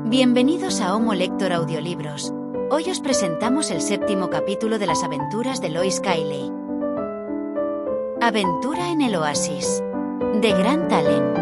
Bienvenidos a Homo Lector Audiolibros. Hoy os presentamos el 7º capítulo de las aventuras de Lois Cayley. Aventura en el Oasis, de Grant Allen.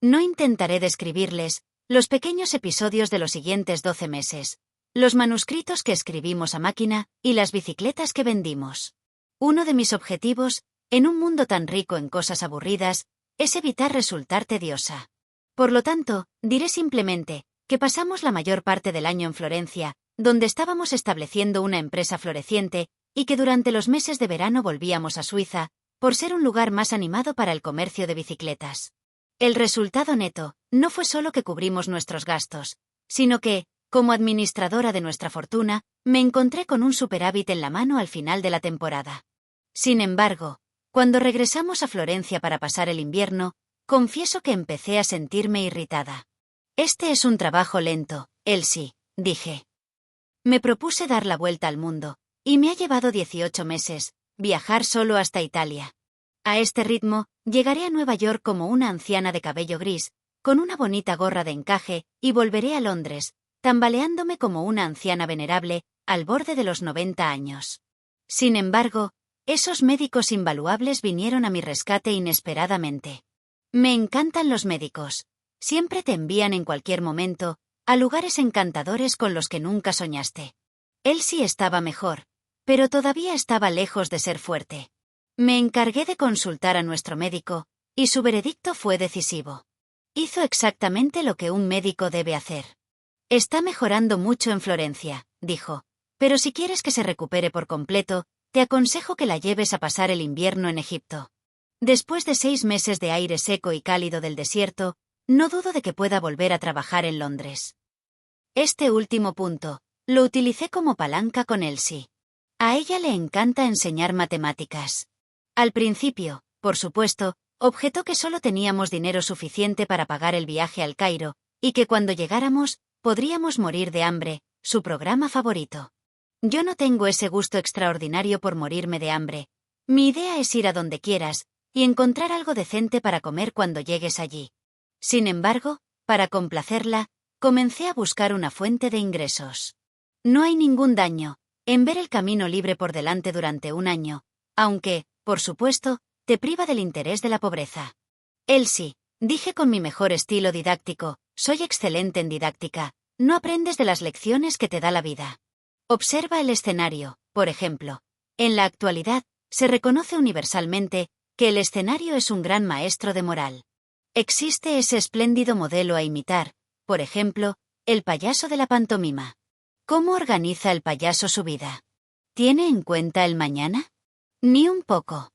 No intentaré describirles los pequeños episodios de los siguientes 12 meses, los manuscritos que escribimos a máquina y las bicicletas que vendimos. Uno de mis objetivos, en un mundo tan rico en cosas aburridas, es evitar resultar tediosa. Por lo tanto, diré simplemente que pasamos la mayor parte del año en Florencia, donde estábamos estableciendo una empresa floreciente, y que durante los meses de verano volvíamos a Suiza, por ser un lugar más animado para el comercio de bicicletas. El resultado neto no fue solo que cubrimos nuestros gastos, sino que, como administradora de nuestra fortuna, me encontré con un superávit en la mano al final de la temporada. Sin embargo, cuando regresamos a Florencia para pasar el invierno, confieso que empecé a sentirme irritada. Este es un trabajo lento, Elsie, dije. Me propuse dar la vuelta al mundo, y me ha llevado 18 meses, viajar solo hasta Italia. A este ritmo, llegaré a Nueva York como una anciana de cabello gris, con una bonita gorra de encaje, y volveré a Londres, tambaleándome como una anciana venerable, al borde de los 90 años. Sin embargo, esos médicos invaluables vinieron a mi rescate inesperadamente. Me encantan los médicos. Siempre te envían en cualquier momento a lugares encantadores con los que nunca soñaste. Elsie estaba mejor, pero todavía estaba lejos de ser fuerte. Me encargué de consultar a nuestro médico, y su veredicto fue decisivo. Hizo exactamente lo que un médico debe hacer. Está mejorando mucho en Florencia, dijo, pero si quieres que se recupere por completo, te aconsejo que la lleves a pasar el invierno en Egipto. Después de 6 meses de aire seco y cálido del desierto, no dudo de que pueda volver a trabajar en Londres. Este último punto, lo utilicé como palanca con Elsie. A ella le encanta enseñar matemáticas. Al principio, por supuesto, objetó que solo teníamos dinero suficiente para pagar el viaje al Cairo, y que cuando llegáramos, podríamos morir de hambre, su programa favorito. Yo no tengo ese gusto extraordinario por morirme de hambre. Mi idea es ir a donde quieras, y encontrar algo decente para comer cuando llegues allí. Sin embargo, para complacerla, comencé a buscar una fuente de ingresos. No hay ningún daño en ver el camino libre por delante durante un año, aunque, por supuesto, te priva del interés de la pobreza. Elsie, dije con mi mejor estilo didáctico, soy excelente en didáctica, no aprendes de las lecciones que te da la vida. Observa el escenario, por ejemplo. En la actualidad, se reconoce universalmente que el escenario es un gran maestro de moral. Existe ese espléndido modelo a imitar, por ejemplo, el payaso de la pantomima. ¿Cómo organiza el payaso su vida? ¿Tiene en cuenta el mañana? Ni un poco.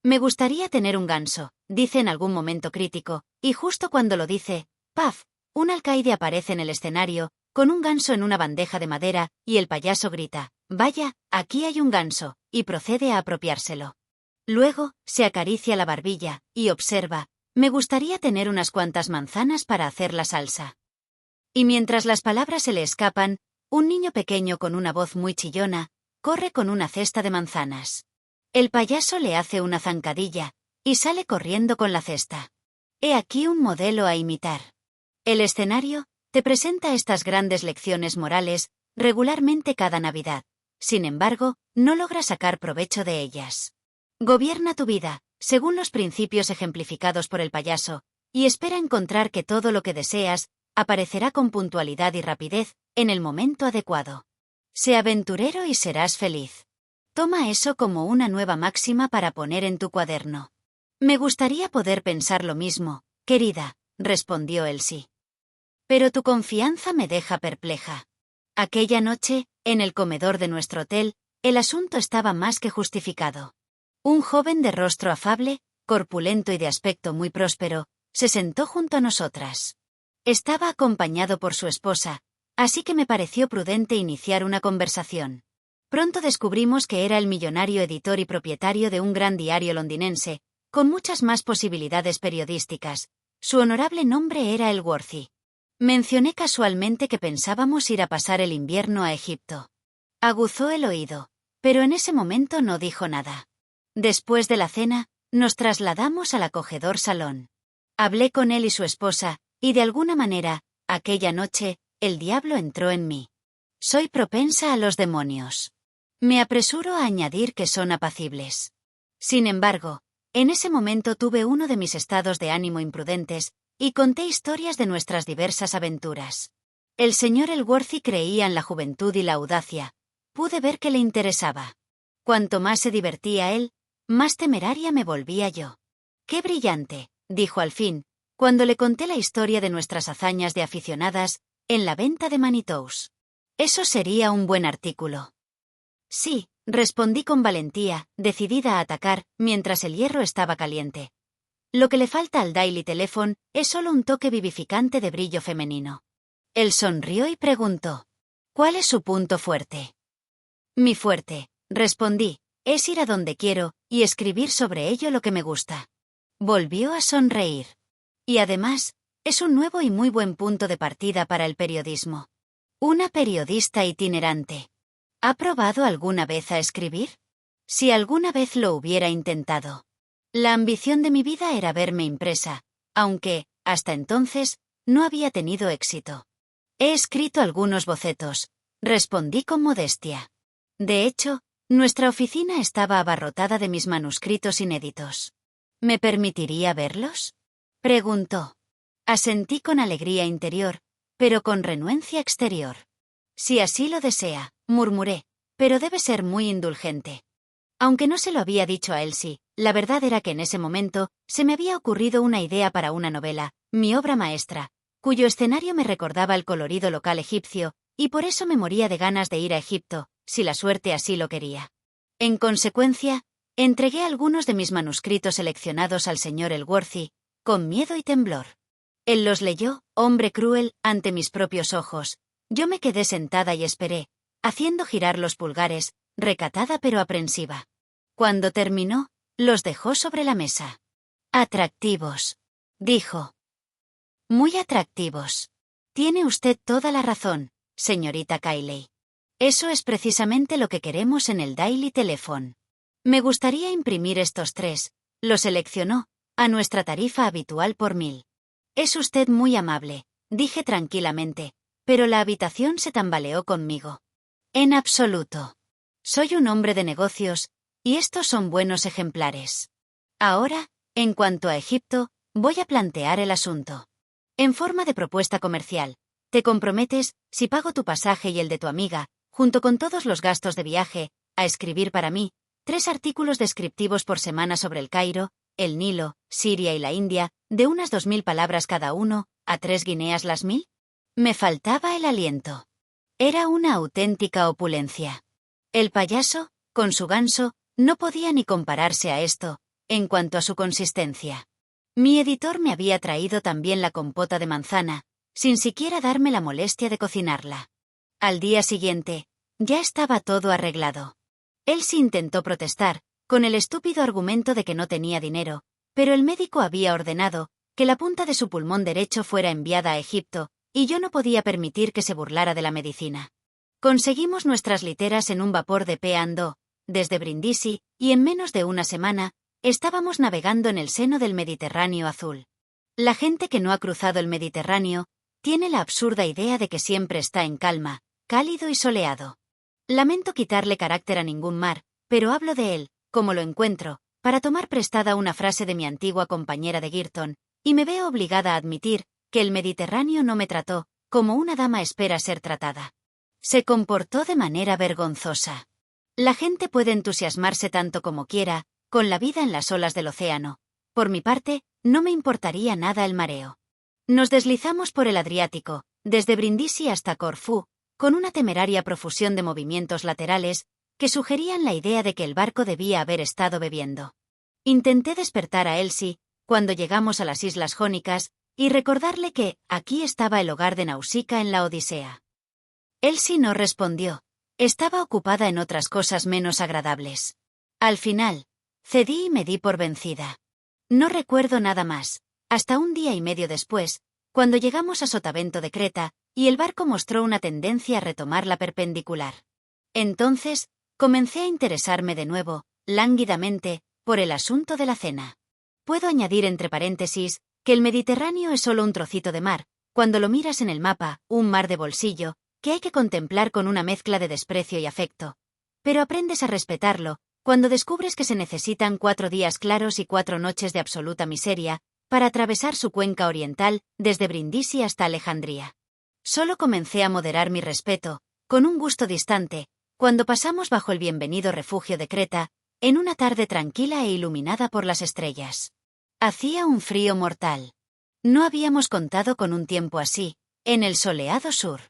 Me gustaría tener un ganso, dice en algún momento crítico, y justo cuando lo dice, ¡paf!, un alcaide aparece en el escenario, con un ganso en una bandeja de madera, y el payaso grita, «Vaya, aquí hay un ganso», y procede a apropiárselo. Luego, se acaricia la barbilla, y observa, «Me gustaría tener unas cuantas manzanas para hacer la salsa». Y mientras las palabras se le escapan, un niño pequeño con una voz muy chillona, corre con una cesta de manzanas. El payaso le hace una zancadilla, y sale corriendo con la cesta. He aquí un modelo a imitar. El escenario te presenta estas grandes lecciones morales regularmente cada Navidad. Sin embargo, no logras sacar provecho de ellas. Gobierna tu vida, según los principios ejemplificados por el payaso, y espera encontrar que todo lo que deseas aparecerá con puntualidad y rapidez en el momento adecuado. Sé aventurero y serás feliz. Toma eso como una nueva máxima para poner en tu cuaderno. Me gustaría poder pensar lo mismo, querida, respondió Elsie. Pero tu confianza me deja perpleja. Aquella noche, en el comedor de nuestro hotel, el asunto estaba más que justificado. Un joven de rostro afable, corpulento y de aspecto muy próspero, se sentó junto a nosotras. Estaba acompañado por su esposa, así que me pareció prudente iniciar una conversación. Pronto descubrimos que era el millonario editor y propietario de un gran diario londinense, con muchas más posibilidades periodísticas. Su honorable nombre era Elworthy. Mencioné casualmente que pensábamos ir a pasar el invierno a Egipto. Aguzó el oído, pero en ese momento no dijo nada. Después de la cena, Nos trasladamos al acogedor salón. Hablé con él y su esposa, y de alguna manera, aquella noche, el diablo entró en mí. Soy propensa a los demonios. Me apresuro a añadir que son apacibles. Sin embargo, en ese momento tuve uno de mis estados de ánimo imprudentes, y conté historias de nuestras diversas aventuras. El señor Elworthy creía en la juventud y la audacia. Pude ver que le interesaba. Cuanto más se divertía él, más temeraria me volvía yo. ¡Qué brillante!, dijo al fin, cuando le conté la historia de nuestras hazañas de aficionadas en la venta de Manitos. Eso sería un buen artículo. Sí, respondí con valentía, decidida a atacar, mientras el hierro estaba caliente. Lo que le falta al Daily Telephone es solo un toque vivificante de brillo femenino. Él sonrió y preguntó: ¿cuál es su punto fuerte? Mi fuerte, respondí, es ir a donde quiero, y escribir sobre ello lo que me gusta. Volvió a sonreír. Y además, es un nuevo y muy buen punto de partida para el periodismo. Una periodista itinerante. ¿Ha probado alguna vez a escribir? Si alguna vez lo hubiera intentado. La ambición de mi vida era verme impresa, aunque, hasta entonces, no había tenido éxito. He escrito algunos bocetos, respondí con modestia. De hecho, nuestra oficina estaba abarrotada de mis manuscritos inéditos. ¿Me permitiría verlos?, preguntó. Asentí con alegría interior, pero con renuencia exterior. Si así lo desea, murmuré, pero debe ser muy indulgente. Aunque no se lo había dicho a Elsie, la verdad era que en ese momento se me había ocurrido una idea para una novela, mi obra maestra, cuyo escenario me recordaba el colorido local egipcio, y por eso me moría de ganas de ir a Egipto, si la suerte así lo quería. En consecuencia, entregué algunos de mis manuscritos seleccionados al señor Elworthy, con miedo y temblor. Él los leyó, hombre cruel, ante mis propios ojos. Yo me quedé sentada y esperé, haciendo girar los pulgares, recatada pero aprensiva. Cuando terminó, los dejó sobre la mesa. Atractivos, dijo. Muy atractivos. Tiene usted toda la razón, señorita Cayley. Eso es precisamente lo que queremos en el Daily Telephone. Me gustaría imprimir estos 3, lo seleccionó, a nuestra tarifa habitual por 1000. Es usted muy amable, dije tranquilamente, pero la habitación se tambaleó conmigo. En absoluto. Soy un hombre de negocios, y estos son buenos ejemplares. Ahora, en cuanto a Egipto, voy a plantear el asunto. En forma de propuesta comercial, te comprometes, si pago tu pasaje y el de tu amiga, junto con todos los gastos de viaje, a escribir para mí 3 artículos descriptivos por semana sobre el Cairo, el Nilo, Siria y la India, de unas 2000 palabras cada uno, a 3 guineas las 1000? Me faltaba el aliento. Era una auténtica opulencia. El payaso, con su ganso, no podía ni compararse a esto, en cuanto a su consistencia. Mi editor me había traído también la compota de manzana, sin siquiera darme la molestia de cocinarla. Al día siguiente, ya estaba todo arreglado. Elsie intentó protestar, con el estúpido argumento de que no tenía dinero, pero el médico había ordenado que la punta de su pulmón derecho fuera enviada a Egipto, y yo no podía permitir que se burlara de la medicina. Conseguimos nuestras literas en un vapor de P&O, desde Brindisi, y en menos de una semana, estábamos navegando en el seno del Mediterráneo azul. La gente que no ha cruzado el Mediterráneo tiene la absurda idea de que siempre está en calma, cálido y soleado. Lamento quitarle carácter a ningún mar, pero hablo de él, como lo encuentro, para tomar prestada una frase de mi antigua compañera de Girton, y me veo obligada a admitir que el Mediterráneo no me trató como una dama espera ser tratada. Se comportó de manera vergonzosa. La gente puede entusiasmarse tanto como quiera con la vida en las olas del océano. Por mi parte, no me importaría nada el mareo. Nos deslizamos por el Adriático, desde Brindisi hasta Corfú, con una temeraria profusión de movimientos laterales que sugerían la idea de que el barco debía haber estado bebiendo. Intenté despertar a Elsie cuando llegamos a las Islas Jónicas y recordarle que aquí estaba el hogar de Nausicaa en la Odisea. Elsie no respondió. Estaba ocupada en otras cosas menos agradables. Al final, cedí y me di por vencida. No recuerdo nada más, hasta un día y medio después, cuando llegamos a Sotavento de Creta, y el barco mostró una tendencia a retomar la perpendicular. Entonces, comencé a interesarme de nuevo, lánguidamente, por el asunto de la cena. Puedo añadir entre paréntesis que el Mediterráneo es solo un trocito de mar, cuando lo miras en el mapa, un mar de bolsillo, que hay que contemplar con una mezcla de desprecio y afecto. Pero aprendes a respetarlo, cuando descubres que se necesitan 4 días claros y 4 noches de absoluta miseria, para atravesar su cuenca oriental, desde Brindisi hasta Alejandría. Solo comencé a moderar mi respeto, con un gusto distante, cuando pasamos bajo el bienvenido refugio de Creta, en una tarde tranquila e iluminada por las estrellas. Hacía un frío mortal. No habíamos contado con un tiempo así, en el soleado sur.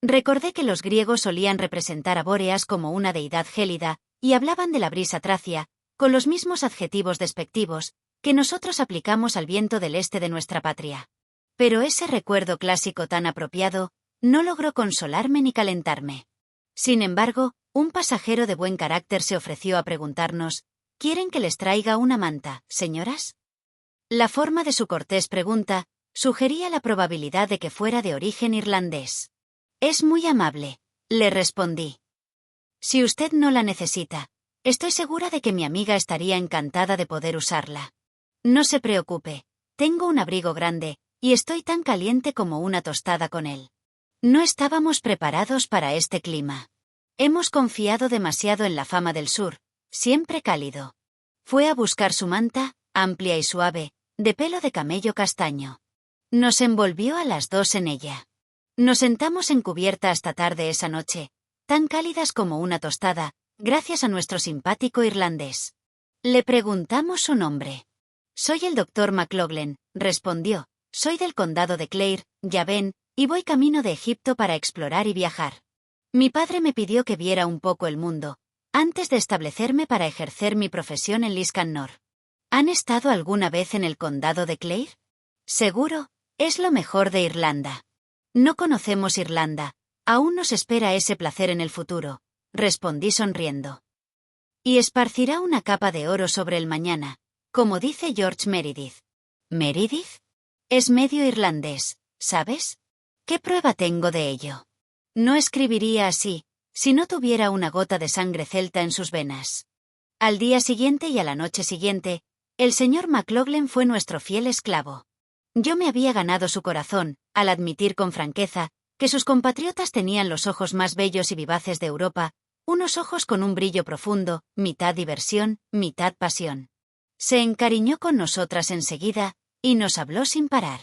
Recordé que los griegos solían representar a Bóreas como una deidad gélida, y hablaban de la brisa tracia, con los mismos adjetivos despectivos, que nosotros aplicamos al viento del este de nuestra patria. Pero ese recuerdo clásico tan apropiado, no logró consolarme ni calentarme. Sin embargo, un pasajero de buen carácter se ofreció a preguntarnos, ¿quieren que les traiga una manta, señoras? La forma de su cortés pregunta sugería la probabilidad de que fuera de origen irlandés. Es muy amable, le respondí. Si usted no la necesita, estoy segura de que mi amiga estaría encantada de poder usarla. No se preocupe, tengo un abrigo grande, y estoy tan caliente como una tostada con él. No estábamos preparados para este clima. Hemos confiado demasiado en la fama del sur, siempre cálido. Fue a buscar su manta, amplia y suave, de pelo de camello castaño. Nos envolvió a las 2 en ella. Nos sentamos en cubierta hasta tarde esa noche, tan cálidas como una tostada, gracias a nuestro simpático irlandés. Le preguntamos su nombre. Soy el doctor McLaughlin, respondió. Soy del condado de Clare, ya ven, y voy camino de Egipto para explorar y viajar. Mi padre me pidió que viera un poco el mundo, antes de establecerme para ejercer mi profesión en Liscannor. ¿Han estado alguna vez en el condado de Clare? Seguro, es lo mejor de Irlanda. No conocemos Irlanda, aún nos espera ese placer en el futuro, respondí sonriendo. Y esparcirá una capa de oro sobre el mañana, como dice George Meredith. ¿Meredith? Es medio irlandés, ¿sabes? ¿Qué prueba tengo de ello? No escribiría así, si no tuviera una gota de sangre celta en sus venas. Al día siguiente y a la noche siguiente, el señor McLaughlin fue nuestro fiel esclavo. Yo me había ganado su corazón, al admitir con franqueza, que sus compatriotas tenían los ojos más bellos y vivaces de Europa, unos ojos con un brillo profundo, mitad diversión, mitad pasión. Se encariñó con nosotras enseguida, y nos habló sin parar.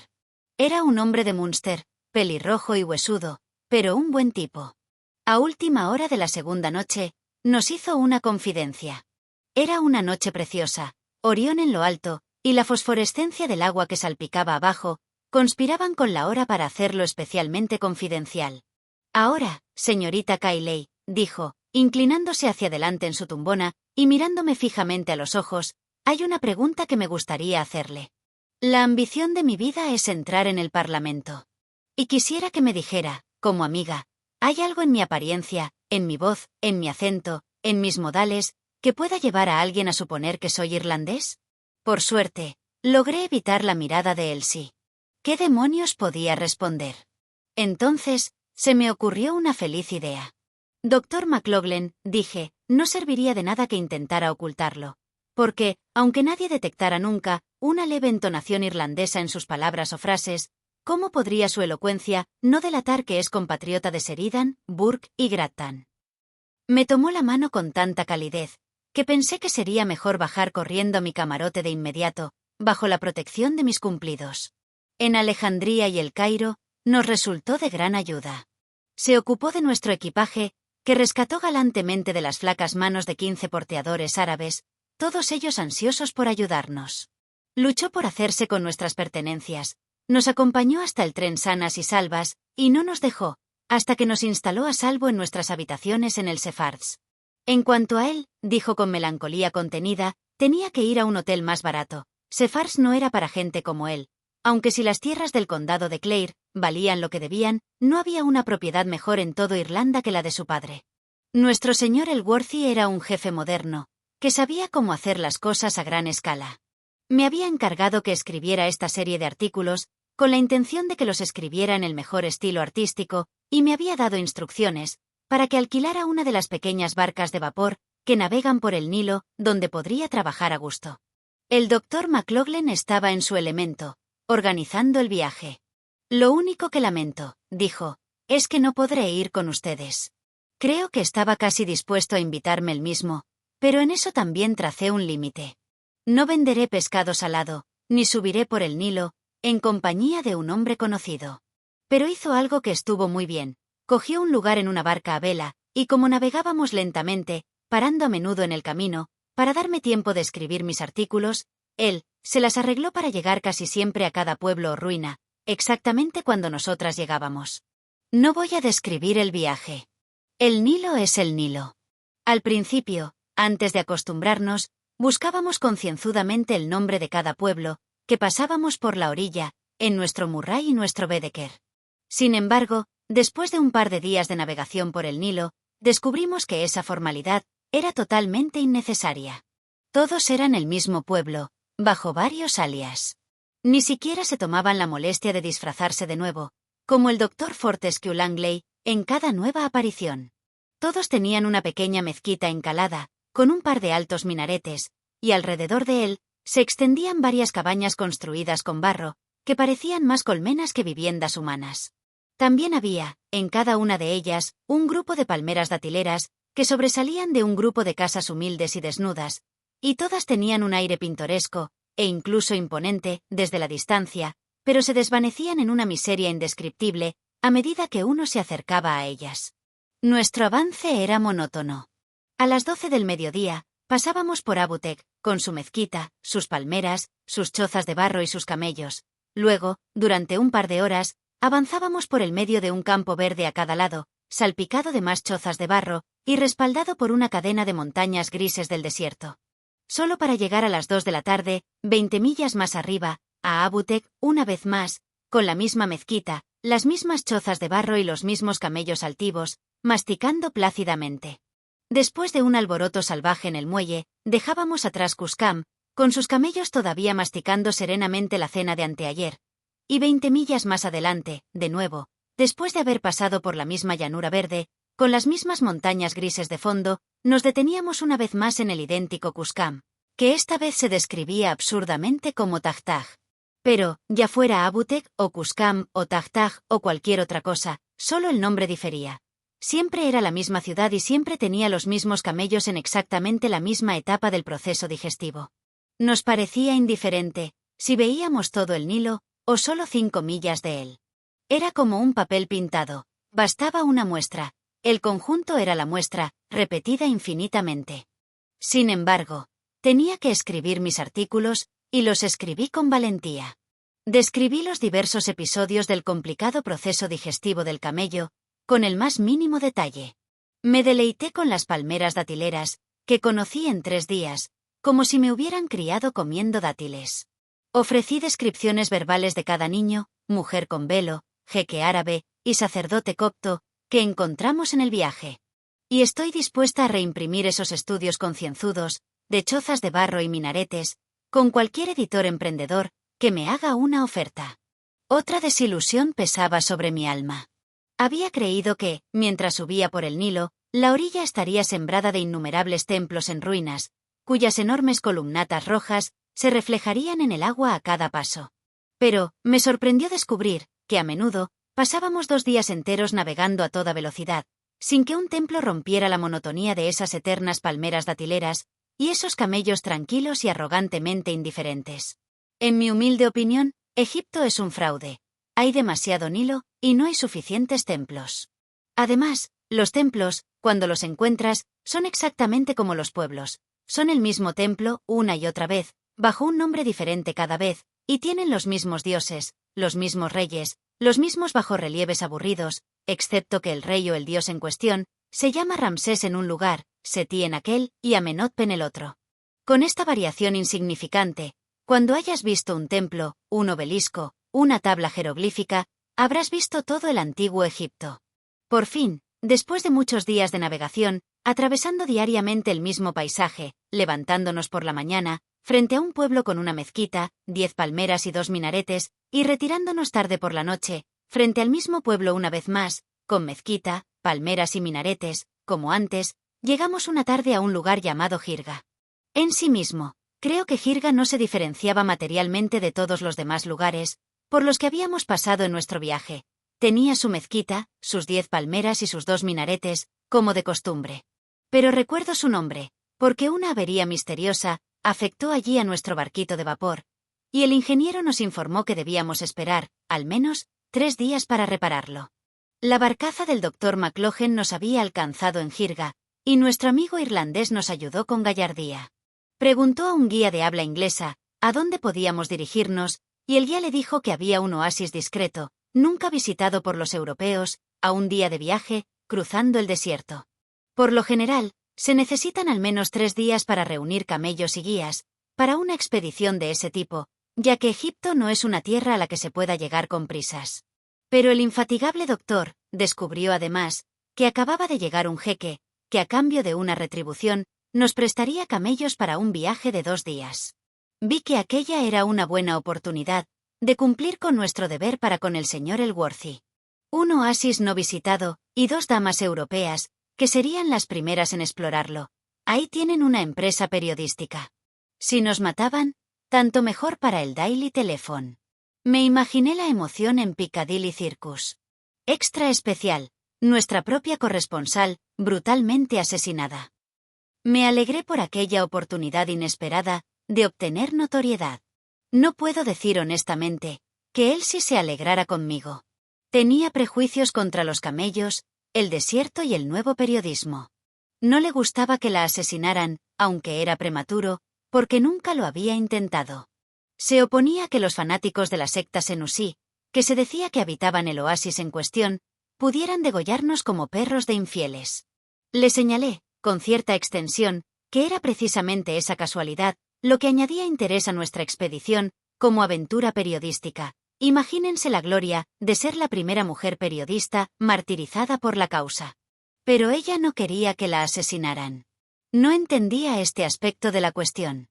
Era un hombre de Munster, pelirrojo y huesudo, pero un buen tipo. A última hora de la segunda noche, nos hizo una confidencia. Era una noche preciosa, Orión en lo alto, y la fosforescencia del agua que salpicaba abajo, conspiraban con la hora para hacerlo especialmente confidencial. Ahora, señorita Cayley, dijo, inclinándose hacia adelante en su tumbona, y mirándome fijamente a los ojos, hay una pregunta que me gustaría hacerle. La ambición de mi vida es entrar en el Parlamento. Y quisiera que me dijera, como amiga, ¿hay algo en mi apariencia, en mi voz, en mi acento, en mis modales, que pueda llevar a alguien a suponer que soy irlandés? Por suerte, logré evitar la mirada de Elsie. ¿Qué demonios podía responder? Entonces, se me ocurrió una feliz idea. Doctor McLaughlin, dije, no serviría de nada que intentara ocultarlo. Porque, aunque nadie detectara nunca una leve entonación irlandesa en sus palabras o frases, ¿cómo podría su elocuencia no delatar que es compatriota de Sheridan, Burke y Grattan? Me tomó la mano con tanta calidez, que pensé que sería mejor bajar corriendo a mi camarote de inmediato, bajo la protección de mis cumplidos. En Alejandría y el Cairo, nos resultó de gran ayuda. Se ocupó de nuestro equipaje, que rescató galantemente de las flacas manos de 15 porteadores árabes, todos ellos ansiosos por ayudarnos. Luchó por hacerse con nuestras pertenencias, nos acompañó hasta el tren sanas y salvas, y no nos dejó, hasta que nos instaló a salvo en nuestras habitaciones en el Sephards. En cuanto a él, dijo con melancolía contenida, tenía que ir a un hotel más barato. Sephards no era para gente como él. Aunque si las tierras del condado de Clare valían lo que debían, no había una propiedad mejor en todo Irlanda que la de su padre. Nuestro señor Elworthy era un jefe moderno, que sabía cómo hacer las cosas a gran escala. Me había encargado que escribiera esta serie de artículos, con la intención de que los escribiera en el mejor estilo artístico, y me había dado instrucciones, para que alquilara una de las pequeñas barcas de vapor, que navegan por el Nilo, donde podría trabajar a gusto. El doctor McLaughlin estaba en su elemento, organizando el viaje. Lo único que lamento, dijo, es que no podré ir con ustedes. Creo que estaba casi dispuesto a invitarme él mismo, pero en eso también tracé un límite. No venderé pescado salado, ni subiré por el Nilo, en compañía de un hombre conocido. Pero hizo algo que estuvo muy bien. Cogió un lugar en una barca a vela, y como navegábamos lentamente, parando a menudo en el camino, para darme tiempo de escribir mis artículos, él se las arregló para llegar casi siempre a cada pueblo o ruina, exactamente cuando nosotras llegábamos. No voy a describir el viaje. El Nilo es el Nilo. Al principio, antes de acostumbrarnos, buscábamos concienzudamente el nombre de cada pueblo, que pasábamos por la orilla, en nuestro Murray y nuestro Baedeker. Sin embargo, después de un par de días de navegación por el Nilo, descubrimos que esa formalidad era totalmente innecesaria. Todos eran el mismo pueblo, bajo varios alias. Ni siquiera se tomaban la molestia de disfrazarse de nuevo, como el Dr. Fortescue Langley, en cada nueva aparición. Todos tenían una pequeña mezquita encalada, con un par de altos minaretes, y alrededor de él se extendían varias cabañas construidas con barro, que parecían más colmenas que viviendas humanas. También había, en cada una de ellas, un grupo de palmeras datileras, que sobresalían de un grupo de casas humildes y desnudas, y todas tenían un aire pintoresco, e incluso imponente, desde la distancia, pero se desvanecían en una miseria indescriptible, a medida que uno se acercaba a ellas. Nuestro avance era monótono. A las 12 del mediodía, pasábamos por Abutek, con su mezquita, sus palmeras, sus chozas de barro y sus camellos. Luego, durante un par de horas, avanzábamos por el medio de un campo verde a cada lado, salpicado de más chozas de barro, y respaldado por una cadena de montañas grises del desierto. Solo para llegar a las 2 de la tarde, 20 millas más arriba, a Abutek, una vez más, con la misma mezquita, las mismas chozas de barro y los mismos camellos altivos, masticando plácidamente. Después de un alboroto salvaje en el muelle, dejábamos atrás Cuscam, con sus camellos todavía masticando serenamente la cena de anteayer, y 20 millas más adelante, de nuevo, después de haber pasado por la misma llanura verde, con las mismas montañas grises de fondo, nos deteníamos una vez más en el idéntico Cuscam, que esta vez se describía absurdamente como Tagtag. Pero, ya fuera Abutek, o Cuscam, o Tagtag, o cualquier otra cosa, solo el nombre difería. Siempre era la misma ciudad y siempre tenía los mismos camellos en exactamente la misma etapa del proceso digestivo. Nos parecía indiferente, si veíamos todo el Nilo, o solo 5 millas de él. Era como un papel pintado, bastaba una muestra, el conjunto era la muestra, repetida infinitamente. Sin embargo, tenía que escribir mis artículos, y los escribí con valentía. Describí los diversos episodios del complicado proceso digestivo del camello, con el más mínimo detalle. Me deleité con las palmeras datileras, que conocí en 3 días, como si me hubieran criado comiendo dátiles. Ofrecí descripciones verbales de cada niño, mujer con velo, jeque árabe y sacerdote copto, que encontramos en el viaje. Y estoy dispuesta a reimprimir esos estudios concienzudos, de chozas de barro y minaretes, con cualquier editor emprendedor, que me haga una oferta. Otra desilusión pesaba sobre mi alma. Había creído que, mientras subía por el Nilo, la orilla estaría sembrada de innumerables templos en ruinas, cuyas enormes columnatas rojas se reflejarían en el agua a cada paso. Pero, me sorprendió descubrir, que a menudo, pasábamos 2 días enteros navegando a toda velocidad, sin que un templo rompiera la monotonía de esas eternas palmeras datileras, y esos camellos tranquilos y arrogantemente indiferentes. En mi humilde opinión, Egipto es un fraude. Hay demasiado Nilo, y no hay suficientes templos. Además, los templos, cuando los encuentras, son exactamente como los pueblos. Son el mismo templo, una y otra vez, bajo un nombre diferente cada vez, y tienen los mismos dioses, los mismos reyes, los mismos bajorrelieves aburridos, excepto que el rey o el dios en cuestión se llama Ramsés en un lugar, Seti en aquel, y Amenhotep en el otro. Con esta variación insignificante, cuando hayas visto un templo, un obelisco, una tabla jeroglífica, habrás visto todo el antiguo Egipto. Por fin, después de muchos días de navegación, atravesando diariamente el mismo paisaje, levantándonos por la mañana, frente a un pueblo con una mezquita, 10 palmeras y 2 minaretes, y retirándonos tarde por la noche, frente al mismo pueblo una vez más, con mezquita, palmeras y minaretes, como antes, Llegamos una tarde a un lugar llamado Jirga. En sí mismo, creo que Jirga no se diferenciaba materialmente de todos los demás lugares por los que habíamos pasado en nuestro viaje. Tenía su mezquita, sus 10 palmeras y sus 2 minaretes, como de costumbre. Pero recuerdo su nombre, porque una avería misteriosa afectó allí a nuestro barquito de vapor, y el ingeniero nos informó que debíamos esperar, al menos, 3 días para repararlo. La barcaza del Dr. McLoughlin nos había alcanzado en Jirga, y nuestro amigo irlandés nos ayudó con gallardía. Preguntó a un guía de habla inglesa a dónde podíamos dirigirnos, y el guía le dijo que había un oasis discreto, nunca visitado por los europeos, a un día de viaje, cruzando el desierto. Por lo general, se necesitan al menos 3 días para reunir camellos y guías, para una expedición de ese tipo, ya que Egipto no es una tierra a la que se pueda llegar con prisas. Pero el infatigable doctor descubrió además que acababa de llegar un jeque, que a cambio de una retribución, nos prestaría camellos para un viaje de 2 días. Vi que aquella era una buena oportunidad de cumplir con nuestro deber para con el señor Elworthy. Un oasis no visitado, y 2 damas europeas, que serían las primeras en explorarlo. Ahí tienen una empresa periodística. Si nos mataban, tanto mejor para el Daily Telephone. Me imaginé la emoción en Piccadilly Circus. Extra especial, nuestra propia corresponsal, brutalmente asesinada. Me alegré por aquella oportunidad inesperada de obtener notoriedad. No puedo decir honestamente que él sí se alegrara conmigo. Tenía prejuicios contra los camellos, el desierto y el nuevo periodismo. No le gustaba que la asesinaran, aunque era prematuro, porque nunca lo había intentado. Se oponía a que los fanáticos de la secta Senussi, que se decía que habitaban el oasis en cuestión, pudieran degollarnos como perros de infieles. Le señalé, con cierta extensión, que era precisamente esa casualidad lo que añadía interés a nuestra expedición como aventura periodística. Imagínense la gloria de ser la primera mujer periodista martirizada por la causa. Pero ella no quería que la asesinaran. No entendía este aspecto de la cuestión.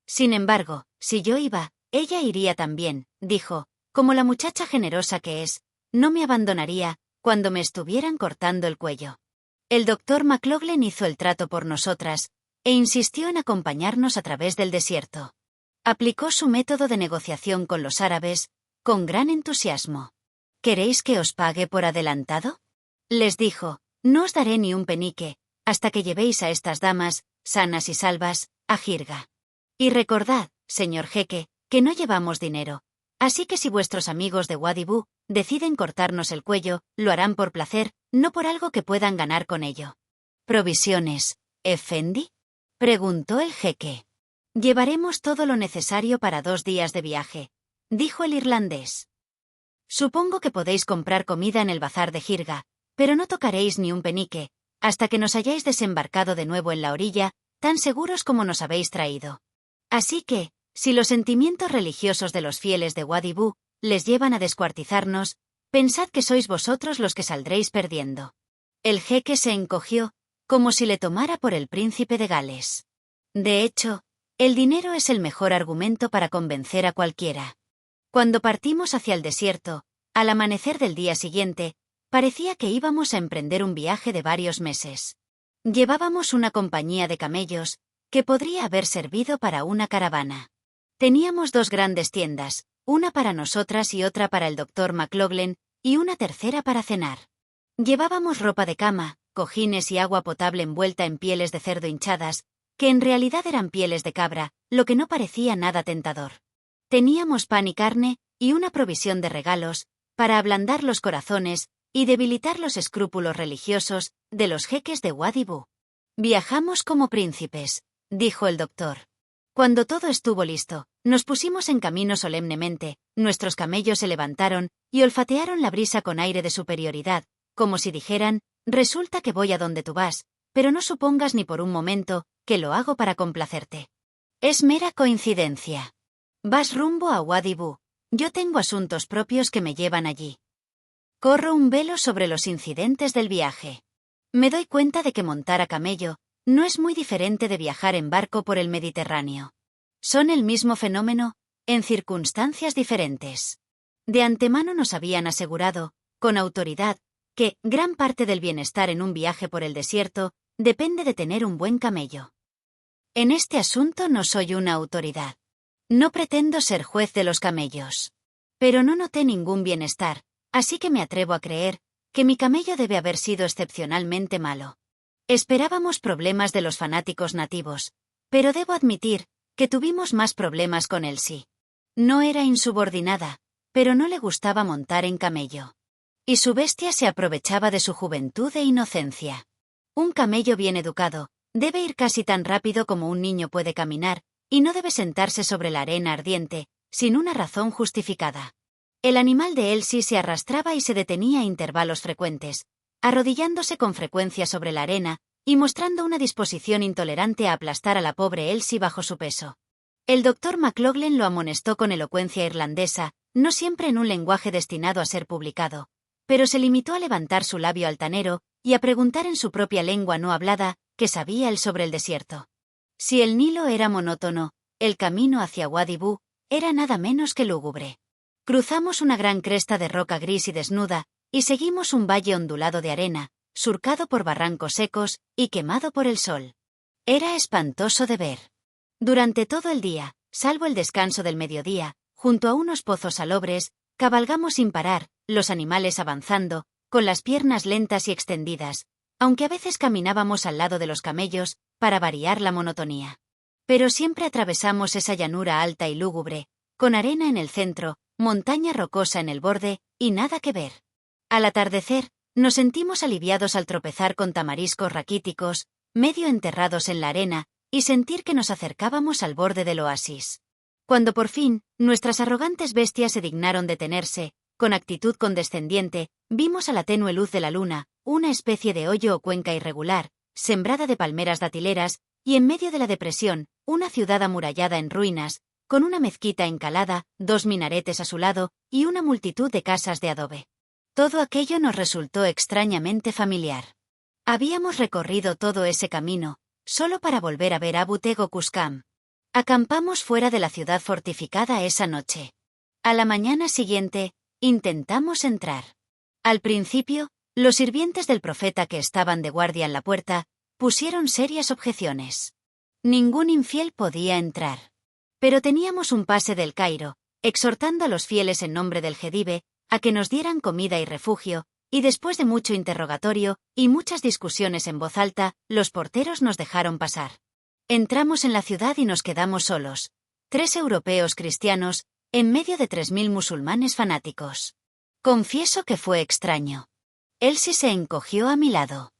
Sin embargo, si yo iba, ella iría también, dijo, como la muchacha generosa que es, no me abandonaría cuando me estuvieran cortando el cuello. El Dr. McLoughlin hizo el trato por nosotras, e insistió en acompañarnos a través del desierto. Aplicó su método de negociación con los árabes, con gran entusiasmo. ¿Queréis que os pague por adelantado? Les dijo, no os daré ni un penique, hasta que llevéis a estas damas, sanas y salvas, a Jirga. Y recordad, señor jeque, que no llevamos dinero, así que si vuestros amigos de Wadi Bou deciden cortarnos el cuello, lo harán por placer, no por algo que puedan ganar con ello. ¿Provisiones, Effendi? Preguntó el jeque. Llevaremos todo lo necesario para 2 días de viaje, dijo el irlandés. Supongo que podéis comprar comida en el bazar de Jirga, pero no tocaréis ni un penique, hasta que nos hayáis desembarcado de nuevo en la orilla, tan seguros como nos habéis traído. Así que, si los sentimientos religiosos de los fieles de Wadi Bou les llevan a descuartizarnos, pensad que sois vosotros los que saldréis perdiendo. El jeque se encogió, como si le tomara por el príncipe de Gales. De hecho, el dinero es el mejor argumento para convencer a cualquiera. Cuando partimos hacia el desierto, al amanecer del día siguiente, parecía que íbamos a emprender un viaje de varios meses. Llevábamos una compañía de camellos, que podría haber servido para una caravana. Teníamos 2 grandes tiendas, una para nosotras y otra para el Dr. McLoughlin, y una tercera para cenar. Llevábamos ropa de cama, cojines y agua potable envuelta en pieles de cerdo hinchadas, que en realidad eran pieles de cabra, lo que no parecía nada tentador. Teníamos pan y carne, y una provisión de regalos, para ablandar los corazones y debilitar los escrúpulos religiosos de los jeques de Wadi Bou. Viajamos como príncipes, dijo el doctor. Cuando todo estuvo listo, nos pusimos en camino solemnemente, nuestros camellos se levantaron y olfatearon la brisa con aire de superioridad, como si dijeran, resulta que voy a donde tú vas, pero no supongas ni por un momento que lo hago para complacerte. Es mera coincidencia. Vas rumbo a Wadi Bou, yo tengo asuntos propios que me llevan allí. Corro un velo sobre los incidentes del viaje. Me doy cuenta de que montar a camello no es muy diferente de viajar en barco por el Mediterráneo. Son el mismo fenómeno, en circunstancias diferentes. De antemano nos habían asegurado, con autoridad, que gran parte del bienestar en un viaje por el desierto depende de tener un buen camello. En este asunto no soy una autoridad. No pretendo ser juez de los camellos. Pero no noté ningún bienestar, así que me atrevo a creer que mi camello debe haber sido excepcionalmente malo. Esperábamos problemas de los fanáticos nativos, pero debo admitir que tuvimos más problemas con Elsie. No era insubordinada, pero no le gustaba montar en camello. Y su bestia se aprovechaba de su juventud e inocencia. Un camello bien educado debe ir casi tan rápido como un niño puede caminar, y no debe sentarse sobre la arena ardiente, sin una razón justificada. El animal de Elsie se arrastraba y se detenía a intervalos frecuentes, arrodillándose con frecuencia sobre la arena y mostrando una disposición intolerante a aplastar a la pobre Elsie bajo su peso. El doctor McLaughlin lo amonestó con elocuencia irlandesa, no siempre en un lenguaje destinado a ser publicado, pero se limitó a levantar su labio altanero y a preguntar en su propia lengua no hablada qué sabía él sobre el desierto. Si el Nilo era monótono, el camino hacia Wadi Bou era nada menos que lúgubre. Cruzamos una gran cresta de roca gris y desnuda, y seguimos un valle ondulado de arena, surcado por barrancos secos y quemado por el sol. Era espantoso de ver. Durante todo el día, salvo el descanso del mediodía, junto a unos pozos salobres, cabalgamos sin parar, los animales avanzando, con las piernas lentas y extendidas, aunque a veces caminábamos al lado de los camellos, para variar la monotonía. Pero siempre atravesamos esa llanura alta y lúgubre, con arena en el centro, montaña rocosa en el borde, y nada que ver. Al atardecer, nos sentimos aliviados al tropezar con tamariscos raquíticos, medio enterrados en la arena, y sentir que nos acercábamos al borde del oasis. Cuando por fin, nuestras arrogantes bestias se dignaron detenerse, con actitud condescendiente, vimos a la tenue luz de la luna, una especie de hoyo o cuenca irregular, sembrada de palmeras datileras, y en medio de la depresión, una ciudad amurallada en ruinas, con una mezquita encalada, 2 minaretes a su lado, y una multitud de casas de adobe. Todo aquello nos resultó extrañamente familiar. Habíamos recorrido todo ese camino, solo para volver a ver Abu Tego Cuscam. Acampamos fuera de la ciudad fortificada esa noche. A la mañana siguiente, intentamos entrar. Al principio, los sirvientes del profeta que estaban de guardia en la puerta, pusieron serias objeciones. Ningún infiel podía entrar. Pero teníamos un pase del Cairo, exhortando a los fieles en nombre del Jedibe, a que nos dieran comida y refugio, y después de mucho interrogatorio y muchas discusiones en voz alta, los porteros nos dejaron pasar. Entramos en la ciudad y nos quedamos solos, 3 europeos cristianos, en medio de 3000 musulmanes fanáticos. Confieso que fue extraño. Elsie se encogió a mi lado.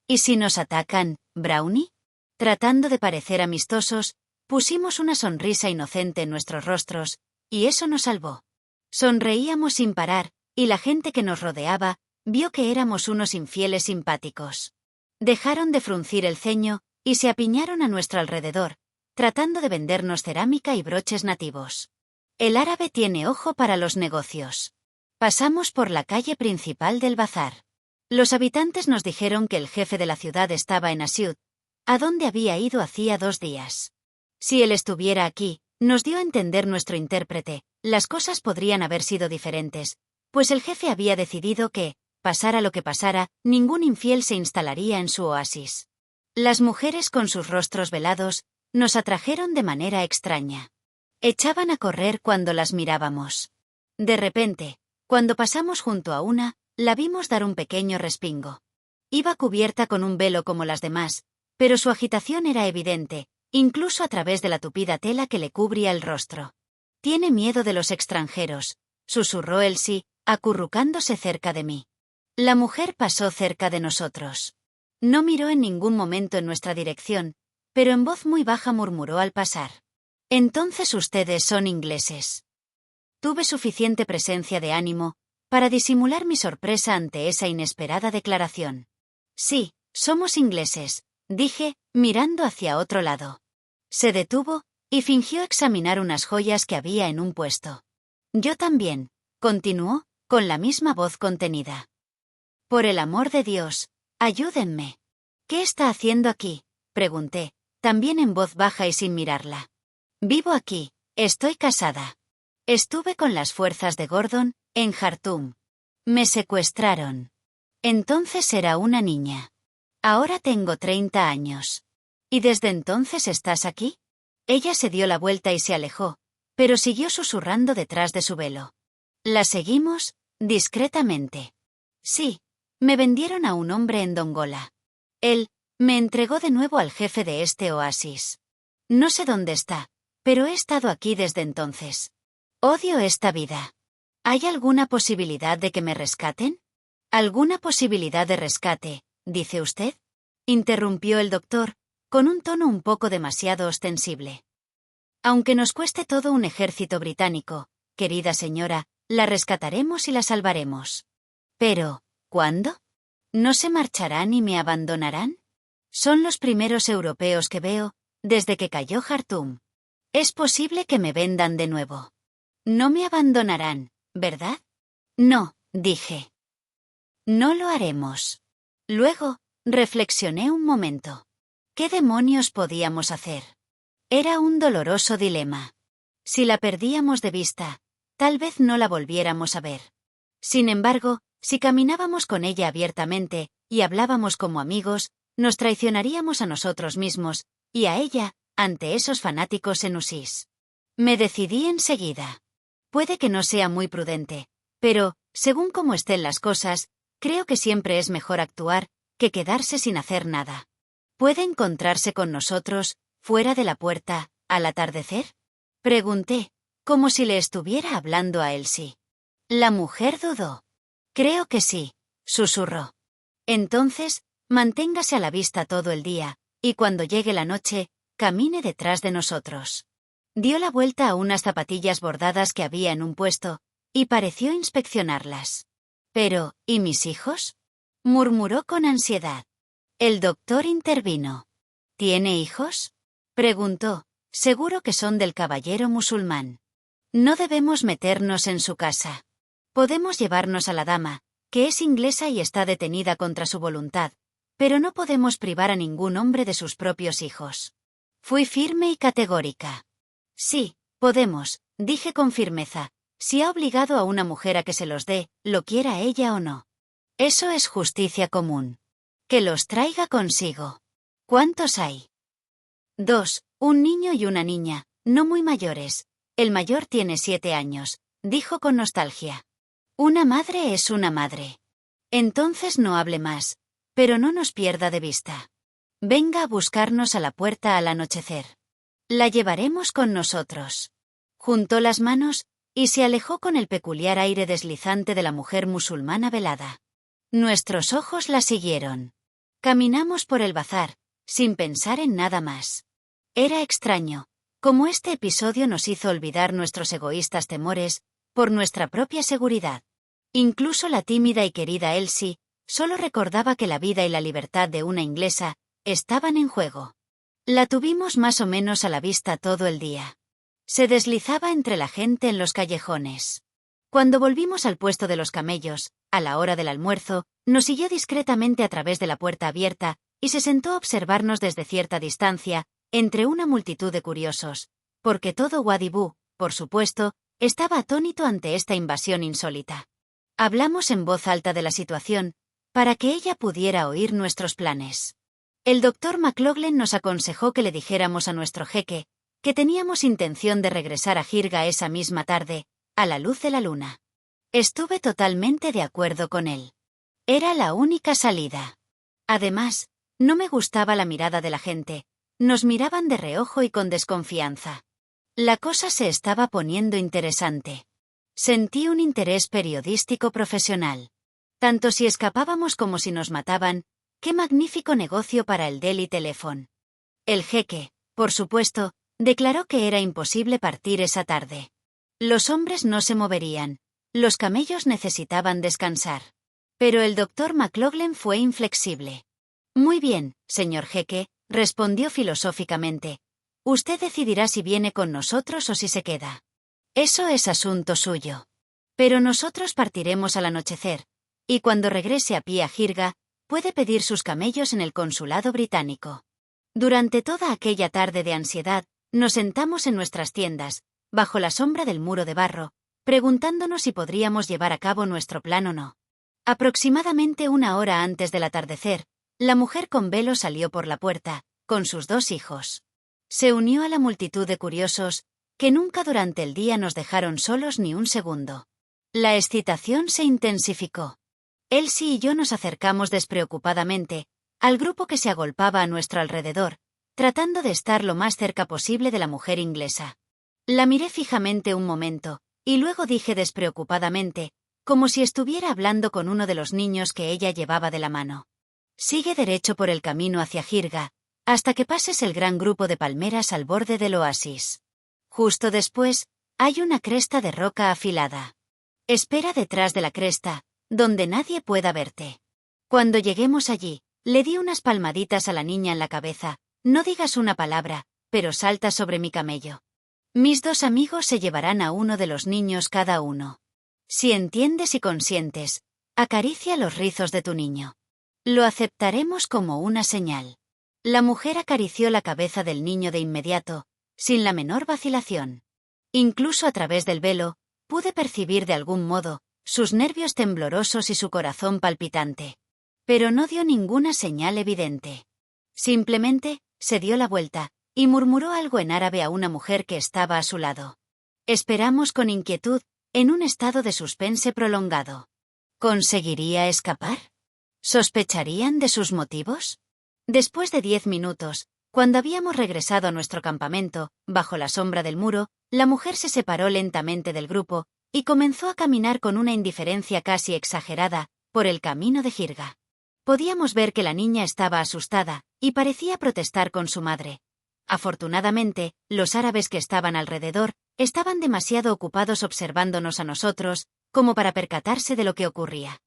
¿Y si nos atacan, Brownie? Tratando de parecer amistosos, pusimos una sonrisa inocente en nuestros rostros, y eso nos salvó. Sonreíamos sin parar, y la gente que nos rodeaba vio que éramos unos infieles simpáticos. Dejaron de fruncir el ceño y se apiñaron a nuestro alrededor, tratando de vendernos cerámica y broches nativos. El árabe tiene ojo para los negocios. Pasamos por la calle principal del bazar. Los habitantes nos dijeron que el jefe de la ciudad estaba en Asiut, a donde había ido hacía 2 días. Si él estuviera aquí, nos dio a entender nuestro intérprete, las cosas podrían haber sido diferentes, pues el jefe había decidido que, pasara lo que pasara, ningún infiel se instalaría en su oasis. Las mujeres con sus rostros velados, nos atrajeron de manera extraña. Echaban a correr cuando las mirábamos. De repente, cuando pasamos junto a una, la vimos dar un pequeño respingo. Iba cubierta con un velo como las demás, pero su agitación era evidente, incluso a través de la tupida tela que le cubría el rostro. «Tiene miedo de los extranjeros», susurró Elsie, acurrucándose cerca de mí. La mujer pasó cerca de nosotros. No miró en ningún momento en nuestra dirección, pero en voz muy baja murmuró al pasar. «Entonces ustedes son ingleses». Tuve suficiente presencia de ánimo para disimular mi sorpresa ante esa inesperada declaración. «Sí, somos ingleses», dije, mirando hacia otro lado. Se detuvo y fingió examinar unas joyas que había en un puesto. «Yo también», continuó, con la misma voz contenida. «Por el amor de Dios, ayúdenme». «¿Qué está haciendo aquí?», pregunté, también en voz baja y sin mirarla. «Vivo aquí, estoy casada. Estuve con las fuerzas de Gordon, en Jartum. Me secuestraron. Entonces era una niña». Ahora tengo 30 años. ¿Y desde entonces estás aquí? Ella se dio la vuelta y se alejó, pero siguió susurrando detrás de su velo. La seguimos, discretamente. Sí, me vendieron a un hombre en Dongola. Él me entregó de nuevo al jefe de este oasis. No sé dónde está, pero he estado aquí desde entonces. Odio esta vida. ¿Hay alguna posibilidad de que me rescaten? ¿Alguna posibilidad de rescate, dice usted? Interrumpió el doctor, con un tono un poco demasiado ostensible. Aunque nos cueste todo un ejército británico, querida señora, la rescataremos y la salvaremos. Pero, ¿cuándo? ¿No se marcharán y me abandonarán? Son los primeros europeos que veo, desde que cayó Jartum. Es posible que me vendan de nuevo. No me abandonarán, ¿verdad? No, dije. No lo haremos. Luego, reflexioné un momento. ¿Qué demonios podíamos hacer? Era un doloroso dilema. Si la perdíamos de vista, tal vez no la volviéramos a ver. Sin embargo, si caminábamos con ella abiertamente y hablábamos como amigos, nos traicionaríamos a nosotros mismos y a ella ante esos fanáticos en Usís. Me decidí enseguida. Puede que no sea muy prudente, pero, según cómo estén las cosas, creo que siempre es mejor actuar que quedarse sin hacer nada. ¿Puede encontrarse con nosotros, fuera de la puerta, al atardecer? Pregunté, como si le estuviera hablando a Elsie. La mujer dudó. Creo que sí, susurró. Entonces, manténgase a la vista todo el día, y cuando llegue la noche, camine detrás de nosotros. Dio la vuelta a unas zapatillas bordadas que había en un puesto, y pareció inspeccionarlas. Pero, ¿y mis hijos? Murmuró con ansiedad. El doctor intervino. ¿Tiene hijos? Preguntó, seguro que son del caballero musulmán. No debemos meternos en su casa. Podemos llevarnos a la dama, que es inglesa y está detenida contra su voluntad, pero no podemos privar a ningún hombre de sus propios hijos. Fui firme y categórica. Sí, podemos, dije con firmeza, si ha obligado a una mujer a que se los dé, lo quiera ella o no. Eso es justicia común. Que los traiga consigo. ¿Cuántos hay? 2, un niño y una niña, no muy mayores. El mayor tiene 7 años, dijo con nostalgia. Una madre es una madre. Entonces no hable más, pero no nos pierda de vista. Venga a buscarnos a la puerta al anochecer. La llevaremos con nosotros. Juntó las manos y se alejó con el peculiar aire deslizante de la mujer musulmana velada. Nuestros ojos la siguieron. Caminamos por el bazar, sin pensar en nada más. Era extraño, como este episodio nos hizo olvidar nuestros egoístas temores, por nuestra propia seguridad. Incluso la tímida y querida Elsie, solo recordaba que la vida y la libertad de una inglesa estaban en juego. La tuvimos más o menos a la vista todo el día. Se deslizaba entre la gente en los callejones. Cuando volvimos al puesto de los camellos, a la hora del almuerzo, nos siguió discretamente a través de la puerta abierta y se sentó a observarnos desde cierta distancia, entre una multitud de curiosos, porque todo Wadibú, por supuesto, estaba atónito ante esta invasión insólita. Hablamos en voz alta de la situación, para que ella pudiera oír nuestros planes. El doctor McLoughlin nos aconsejó que le dijéramos a nuestro jeque que teníamos intención de regresar a Jirga esa misma tarde, a la luz de la luna. Estuve totalmente de acuerdo con él. Era la única salida. Además, no me gustaba la mirada de la gente. Nos miraban de reojo y con desconfianza. La cosa se estaba poniendo interesante. Sentí un interés periodístico profesional. Tanto si escapábamos como si nos mataban, ¡qué magnífico negocio para el Delhi Telephone! El jeque, por supuesto, declaró que era imposible partir esa tarde. Los hombres no se moverían, los camellos necesitaban descansar. Pero el doctor McLoughlin fue inflexible. Muy bien, señor jeque, respondió filosóficamente. Usted decidirá si viene con nosotros o si se queda. Eso es asunto suyo. Pero nosotros partiremos al anochecer, y cuando regrese a pie a Jirga, puede pedir sus camellos en el consulado británico. Durante toda aquella tarde de ansiedad, nos sentamos en nuestras tiendas, bajo la sombra del muro de barro, preguntándonos si podríamos llevar a cabo nuestro plan o no. Aproximadamente 1 hora antes del atardecer, La mujer con velo salió por la puerta, con sus 2 hijos. Se unió a la multitud de curiosos, que nunca durante el día nos dejaron solos ni un segundo. La excitación se intensificó. Elsie y yo nos acercamos despreocupadamente al grupo que se agolpaba a nuestro alrededor, tratando de estar lo más cerca posible de la mujer inglesa. La miré fijamente un momento, y luego dije despreocupadamente, como si estuviera hablando con uno de los niños que ella llevaba de la mano. Sigue derecho por el camino hacia Jirga, hasta que pases el gran grupo de palmeras al borde del oasis. Justo después, hay una cresta de roca afilada. Espera detrás de la cresta, donde nadie pueda verte. Cuando lleguemos allí, le di unas palmaditas a la niña en la cabeza. No digas una palabra, pero salta sobre mi camello. Mis 2 amigos se llevarán a uno de los niños cada uno. Si entiendes y consientes, acaricia los rizos de tu niño. Lo aceptaremos como una señal. La mujer acarició la cabeza del niño de inmediato, sin la menor vacilación. Incluso a través del velo, pude percibir de algún modo sus nervios temblorosos y su corazón palpitante. Pero no dio ninguna señal evidente. Simplemente, se dio la vuelta, y murmuró algo en árabe a una mujer que estaba a su lado. Esperamos con inquietud, en un estado de suspense prolongado. ¿Conseguiría escapar? ¿Sospecharían de sus motivos? Después de 10 minutos, cuando habíamos regresado a nuestro campamento, bajo la sombra del muro, la mujer se separó lentamente del grupo, y comenzó a caminar con una indiferencia casi exagerada, por el camino de Jirga. Podíamos ver que la niña estaba asustada, y parecía protestar con su madre. Afortunadamente, los árabes que estaban alrededor, estaban demasiado ocupados observándonos a nosotros, como para percatarse de lo que ocurría.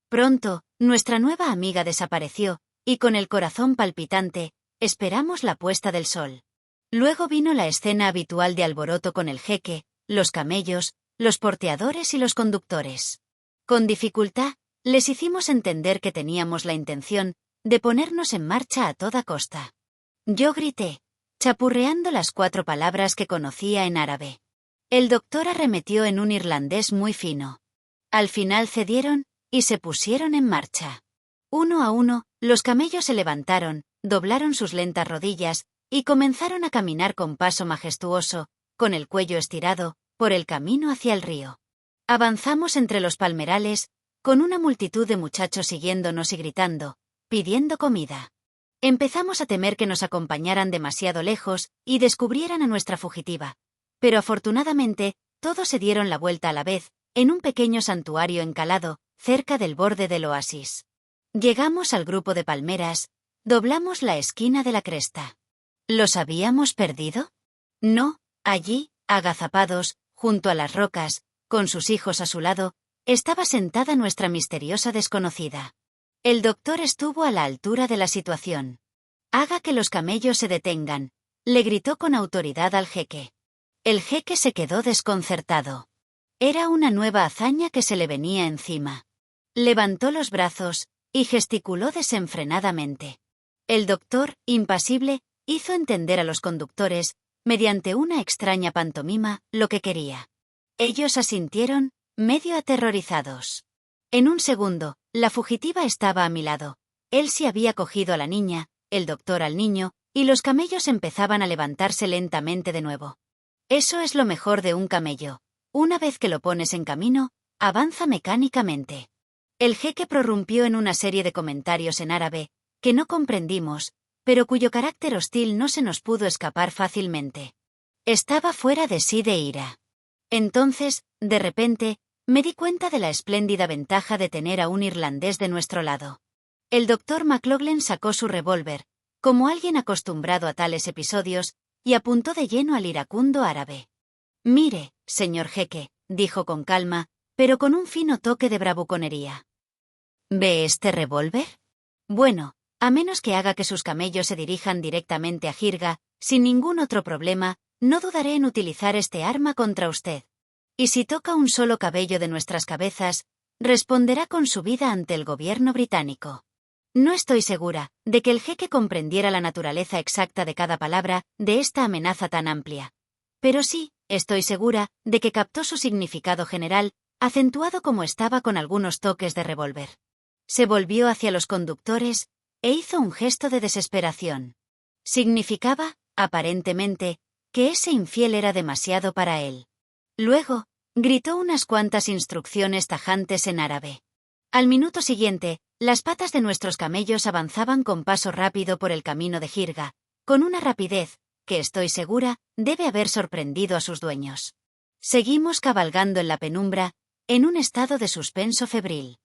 Pronto, nuestra nueva amiga desapareció, y con el corazón palpitante, esperamos la puesta del sol. Luego vino la escena habitual de alboroto con el jeque, los camellos, los porteadores y los conductores. Con dificultad, les hicimos entender que teníamos la intención de ponernos en marcha a toda costa. Yo grité, chapurreando las 4 palabras que conocía en árabe. El doctor arremetió en un irlandés muy fino. Al final cedieron, y se pusieron en marcha. Uno a uno, los camellos se levantaron, doblaron sus lentas rodillas, y comenzaron a caminar con paso majestuoso, con el cuello estirado, por el camino hacia el río. Avanzamos entre los palmerales, con una multitud de muchachos siguiéndonos y gritando, pidiendo comida. Empezamos a temer que nos acompañaran demasiado lejos y descubrieran a nuestra fugitiva. Pero afortunadamente, todos se dieron la vuelta a la vez, en un pequeño santuario encalado, cerca del borde del oasis. Llegamos al grupo de palmeras, doblamos la esquina de la cresta. ¿Los habíamos perdido? No, allí, agazapados, junto a las rocas, con sus hijos a su lado, estaba sentada nuestra misteriosa desconocida. El doctor estuvo a la altura de la situación. «Haga que los camellos se detengan», le gritó con autoridad al jeque. El jeque se quedó desconcertado. Era una nueva hazaña que se le venía encima. Levantó los brazos y gesticuló desenfrenadamente. El doctor, impasible, hizo entender a los conductores, mediante una extraña pantomima, lo que quería. Ellos asintieron, medio aterrorizados. En un segundo, la fugitiva estaba a mi lado. Elsie había cogido a la niña, el doctor al niño, y los camellos empezaban a levantarse lentamente de nuevo. Eso es lo mejor de un camello. Una vez que lo pones en camino, avanza mecánicamente. El jeque prorrumpió en una serie de comentarios en árabe, que no comprendimos, pero cuyo carácter hostil no se nos pudo escapar fácilmente. Estaba fuera de sí de ira. Entonces, de repente, me di cuenta de la espléndida ventaja de tener a un irlandés de nuestro lado. El doctor McLaughlin sacó su revólver, como alguien acostumbrado a tales episodios, y apuntó de lleno al iracundo árabe. «Mire, señor jeque», dijo con calma, pero con un fino toque de bravuconería. «¿Ve este revólver? Bueno, a menos que haga que sus camellos se dirijan directamente a Jirga, sin ningún otro problema, no dudaré en utilizar este arma contra usted. Y si toca un solo cabello de nuestras cabezas, responderá con su vida ante el gobierno británico». No estoy segura de que el jeque comprendiera la naturaleza exacta de cada palabra de esta amenaza tan amplia. Pero sí, estoy segura de que captó su significado general, acentuado como estaba con algunos toques de revólver. Se volvió hacia los conductores, e hizo un gesto de desesperación. Significaba, aparentemente, que ese infiel era demasiado para él. Luego, gritó unas cuantas instrucciones tajantes en árabe. Al minuto siguiente, las patas de nuestros camellos avanzaban con paso rápido por el camino de Jirga, con una rapidez que, estoy segura, debe haber sorprendido a sus dueños. Seguimos cabalgando en la penumbra, en un estado de suspenso febril.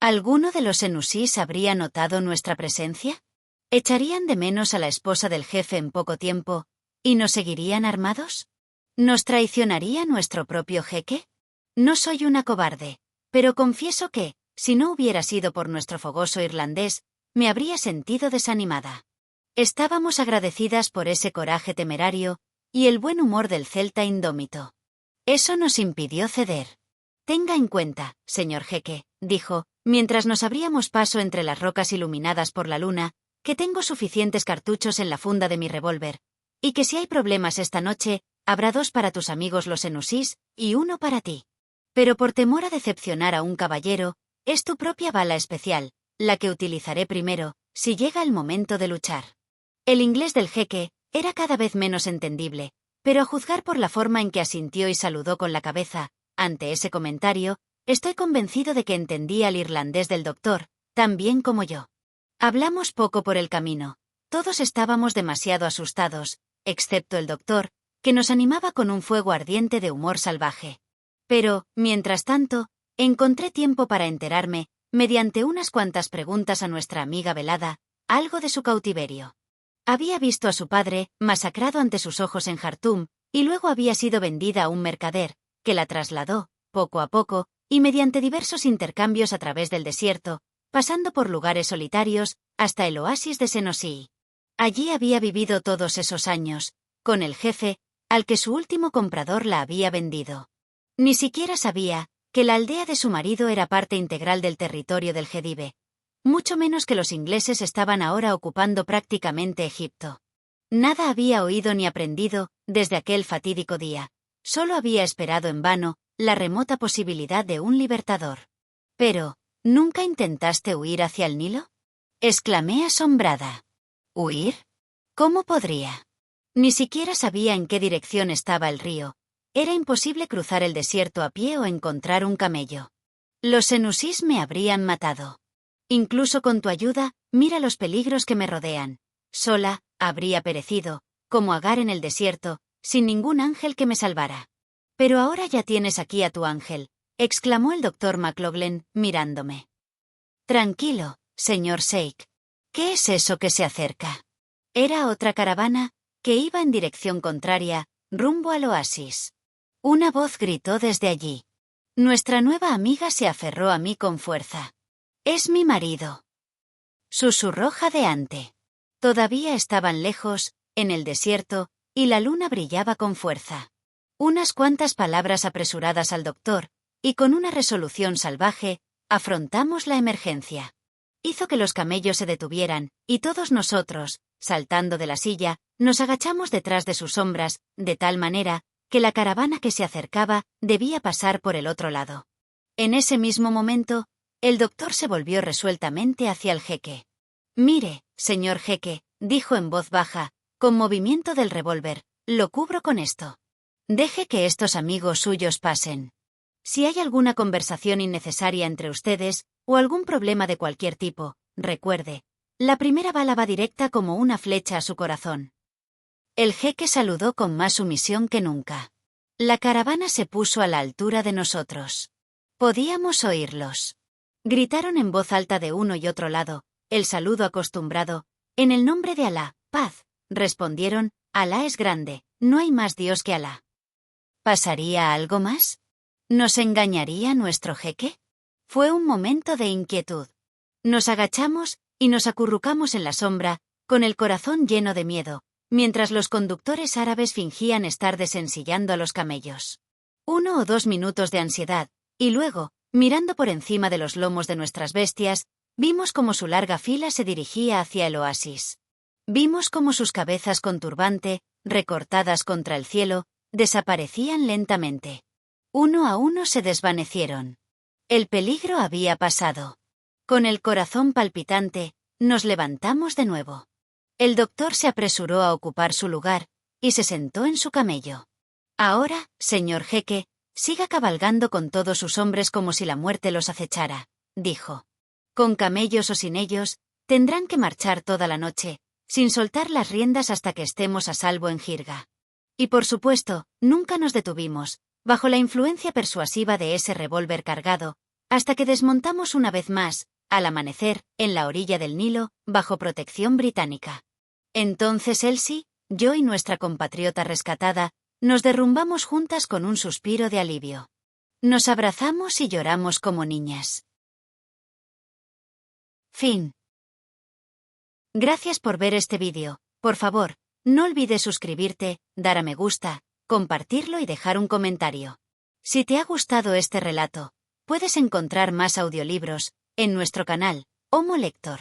¿Alguno de los senusís habría notado nuestra presencia? ¿Echarían de menos a la esposa del jefe en poco tiempo, y nos seguirían armados? ¿Nos traicionaría nuestro propio jeque? No soy una cobarde, pero confieso que, si no hubiera sido por nuestro fogoso irlandés, me habría sentido desanimada. Estábamos agradecidas por ese coraje temerario y el buen humor del celta indómito. Eso nos impidió ceder. Tenga en cuenta, señor jeque, dijo, mientras nos abríamos paso entre las rocas iluminadas por la luna, que tengo suficientes cartuchos en la funda de mi revólver, y que si hay problemas esta noche, habrá 2 para tus amigos los senusís y 1 para ti. Pero por temor a decepcionar a un caballero, es tu propia bala especial, la que utilizaré primero, si llega el momento de luchar. El inglés del jeque era cada vez menos entendible, pero a juzgar por la forma en que asintió y saludó con la cabeza, ante ese comentario, estoy convencido de que entendía el irlandés del doctor, tan bien como yo. Hablamos poco por el camino. Todos estábamos demasiado asustados, excepto el doctor, que nos animaba con un fuego ardiente de humor salvaje. Pero, mientras tanto, encontré tiempo para enterarme, mediante unas cuantas preguntas a nuestra amiga velada, algo de su cautiverio. Había visto a su padre, masacrado ante sus ojos en Jartum, y luego había sido vendida a un mercader, que la trasladó, poco a poco, y mediante diversos intercambios a través del desierto, pasando por lugares solitarios, hasta el oasis de Senosí. Allí había vivido todos esos años, con el jefe, al que su último comprador la había vendido. Ni siquiera sabía que la aldea de su marido era parte integral del territorio del Gedive, mucho menos que los ingleses estaban ahora ocupando prácticamente Egipto. Nada había oído ni aprendido desde aquel fatídico día, solo había esperado en vano la remota posibilidad de un libertador. Pero, ¿nunca intentaste huir hacia el Nilo? Exclamé asombrada. ¿Huir? ¿Cómo podría? Ni siquiera sabía en qué dirección estaba el río. Era imposible cruzar el desierto a pie o encontrar un camello. Los senusís me habrían matado. Incluso con tu ayuda, mira los peligros que me rodean. Sola, habría perecido, como Agar en el desierto, sin ningún ángel que me salvara. Pero ahora ya tienes aquí a tu ángel, exclamó el doctor McLaughlin, mirándome. Tranquilo, señor Sheikh. ¿Qué es eso que se acerca? Era otra caravana, que iba en dirección contraria, rumbo al oasis. Una voz gritó desde allí. Nuestra nueva amiga se aferró a mí con fuerza. «Es mi marido», susurró jadeante. Todavía estaban lejos, en el desierto, y la luna brillaba con fuerza. Unas cuantas palabras apresuradas al doctor, y con una resolución salvaje, afrontamos la emergencia. Hizo que los camellos se detuvieran, y todos nosotros, saltando de la silla, nos agachamos detrás de sus sombras, de tal manera que la caravana que se acercaba debía pasar por el otro lado. En ese mismo momento, el doctor se volvió resueltamente hacia el jeque. «Mire, señor jeque», dijo en voz baja, con movimiento del revólver, «lo cubro con esto. Deje que estos amigos suyos pasen. Si hay alguna conversación innecesaria entre ustedes, o algún problema de cualquier tipo, recuerde, la primera bala va directa como una flecha a su corazón». El jeque saludó con más sumisión que nunca. La caravana se puso a la altura de nosotros. Podíamos oírlos. Gritaron en voz alta de uno y otro lado, el saludo acostumbrado, «En el nombre de Alá, paz», respondieron, «Alá es grande, no hay más Dios que Alá». ¿Pasaría algo más? ¿Nos engañaría nuestro jeque? Fue un momento de inquietud. Nos agachamos y nos acurrucamos en la sombra, con el corazón lleno de miedo, mientras los conductores árabes fingían estar desensillando a los camellos. 1 o 2 minutos de ansiedad, y luego, mirando por encima de los lomos de nuestras bestias, vimos cómo su larga fila se dirigía hacia el oasis. Vimos cómo sus cabezas con turbante, recortadas contra el cielo, desaparecían lentamente. Uno a uno se desvanecieron. El peligro había pasado. Con el corazón palpitante, Nos levantamos de nuevo. El doctor se apresuró a ocupar su lugar y se sentó en su camello. Ahora, señor Jeque, siga cabalgando con todos sus hombres como si la muerte los acechara, dijo. Con camellos o sin ellos, tendrán que marchar toda la noche, sin soltar las riendas hasta que estemos a salvo en Jirga. Y por supuesto, nunca nos detuvimos, bajo la influencia persuasiva de ese revólver cargado, hasta que desmontamos una vez más, al amanecer, en la orilla del Nilo, bajo protección británica. Entonces Elsie, yo y nuestra compatriota rescatada, nos derrumbamos juntas con un suspiro de alivio. Nos abrazamos y lloramos como niñas. Fin. Gracias por ver este vídeo. Por favor, no olvides suscribirte, dar a me gusta, compartirlo y dejar un comentario. Si te ha gustado este relato, puedes encontrar más audiolibros en nuestro canal, Homo Lector.